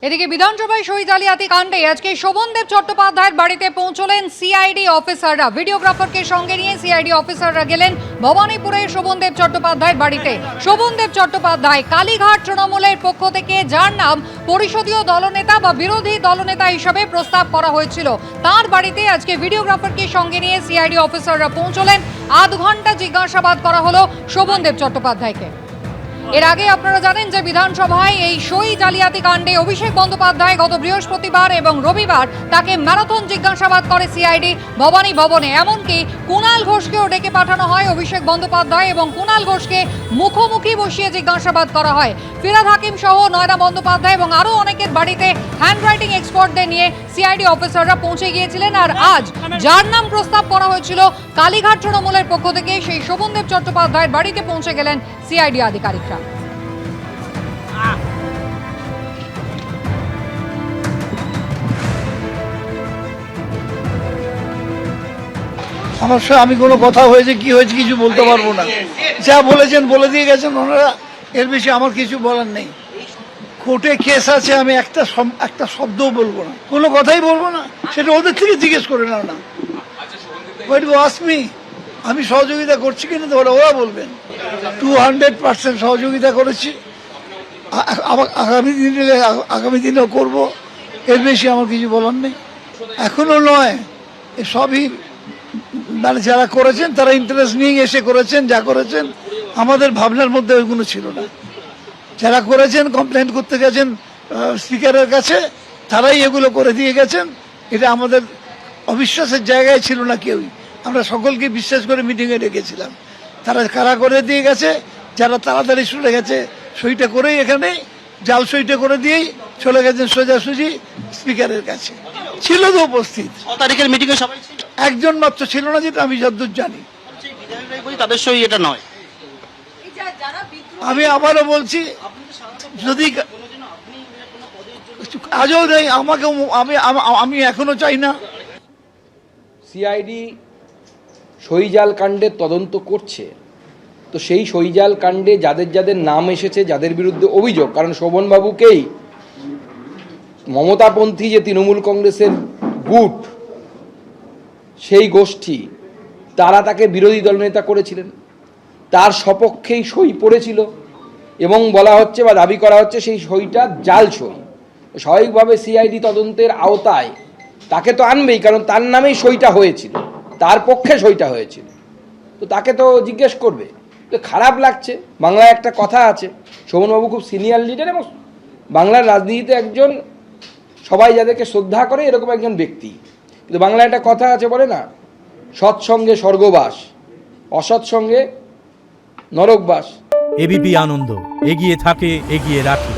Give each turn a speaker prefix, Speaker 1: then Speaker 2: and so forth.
Speaker 1: এদিকে বিধানসভায় সই জালিয়াতি কাণ্ডে আজকে শোভনদেব চট্টোপাধ্যায়ের বাড়িতে পৌঁছলেন সিআইডি অফিসাররা। ভিডিওগ্রাফারকে সঙ্গে নিয়ে সিআইডি অফিসাররা গেলেন ভবানীপুরের শোভনদেব চট্টোপাধ্যায়ের বাড়িতে। শোভনদেব চট্টোপাধ্যায় কালীঘাট তৃণমূলের পক্ষ থেকে, যার নাম পরিষদীয় দলনেতা বা বিরোধী দলনেতা হিসেবে প্রস্তাব করা হয়েছিল, তার বাড়িতে আজকে ভিডিওগ্রাফারকে সঙ্গে নিয়ে সিআইডি অফিসাররা পৌঁছলেন। আধ ঘন্টা জিজ্ঞাসাবাদ করা হলো শোভনদেব চট্টোপাধ্যায়কে। এর আগে আপনারা জানেন যে বিধানসভায় এই সই জালিয়াতি কাণ্ডে অভিষেক বন্দ্যোপাধ্যায় গত বৃহস্পতিবার এবং রবিবার তাকে ম্যারাথন জিজ্ঞাসাবাদ করে সিআইডি ভবানী ভবনে। এমনকি কুণাল ঘোষকেও ডেকে পাঠানো হয় অভিষেক বন্দ্যোপাধ্যায় এবং কুণাল ঘোষকে মুখোমুখি বসিয়ে জিজ্ঞাসাবাদ করা হয়। ফিরহাদ হাকিম সহ নয়না বন্দ্যোপাধ্যায় এবং আরও অনেকের বাড়িতে হ্যান্ডরাইটিং এক্সপার্টদের নিয়ে সিআইডি অফিসাররা পৌঁছে গিয়েছিলেন। আর আজ যার নাম প্রস্তাব করা হয়েছিল কালীঘাট তৃণমূলের পক্ষ থেকে, সেই শোভনদেব চট্টোপাধ্যায়ের বাড়িতে পৌঁছে গেলেন সিআইডি আধিকারিকরা।
Speaker 2: আমার সাথে আমি কোনো কথা হয়েছে কি হয়েছে কিছু বলতে পারবো না। যা বলেছেন বলে দিয়ে গেছেন ওনারা, এর বেশি আমার কিছু বলার নেই। কোর্টে কেস আছে, আমি একটা শব্দও বলবো না, কোনো কথাই বলবো না। সেটা ওদের থেকে জিজ্ঞেস করে নাও না। আমি সহযোগিতা করছি কিনা তো ওরা বলবেন। 200% সহযোগিতা করেছি, আগামী দিনেও করব। এর বেশি আমার কিছু বলার নেই। এখনো নয়, সবই মানে যারা করেছেন তারা ইন্টারেস্ট নিয়ে এসে করেছেন। যা করেছেন আমাদের ভাবনার মধ্যে ওইগুলো ছিল না। যারা করেছেন, কমপ্লেন করতে গেছেন স্পিকারের কাছে, তারাই এগুলো করে দিয়ে গেছেন। এটা আমাদের অবিশ্বাসের জায়গায় ছিল না কেউই। আমরা সকলকে বিশ্বাস করে মিটিংয়ে ডেকেছিলাম। তারা কারা করে দিয়ে গেছে, যারা তাড়াতাড়ি চলে গেছে সইটা করেই এখানে জাল সইটা করে দিয়েই চলে গেছেন সোজাসুজি স্পিকারের কাছে। ছিল তো উপস্থিত
Speaker 3: তারিখের মিটিংয়ে সবাই
Speaker 2: একজন মাত্র ছিল না, যেটা আমি যতদূর জানি।
Speaker 3: তাদের সই এটা নয়।
Speaker 2: আমি আবারও বলছি, যদি আজও নেই আমাকে, আমি এখনো চাই না।
Speaker 4: সিআইডি সইজাল কাণ্ডের তদন্ত করছে, তো সেই সইজাল কাণ্ডে যাদের যাদের নাম এসেছে, যাদের বিরুদ্ধে অভিযোগ, কারণ শোভনবাবুকেই মমতাপন্থী যে তৃণমূল কংগ্রেসের গুট, সেই গোষ্ঠী, তারা তাকে বিরোধী দলনেতা করেছিলেন, তার সপক্ষেই সই পড়েছিল এবং বলা হচ্ছে বা দাবি করা হচ্ছে সেই সইটা জাল সই। স্বাভাবিকভাবে সিআইডি তদন্তের আওতায় তাকে তো আনবেই, কারণ তার নামেই সইটা হয়েছিল, তার পক্ষে সইটা হয়েছিল, তো তাকে তো জিজ্ঞেস করবে। তো খারাপ লাগছে। বাংলায় একটা কথা আছে, শোভনবাবু খুব সিনিয়র লিডার এবং বাংলার রাজনীতিতে একজন সবাই যাদেরকে শ্রদ্ধা করে এরকম একজন ব্যক্তি। কিন্তু বাংলায় একটা কথা আছে, বলে না, সৎসঙ্গে স্বর্গবাস, অসৎসঙ্গে নরকবাস।
Speaker 5: এবিপি আনন্দ, এগিয়ে থাকে, এগিয়ে রাখে।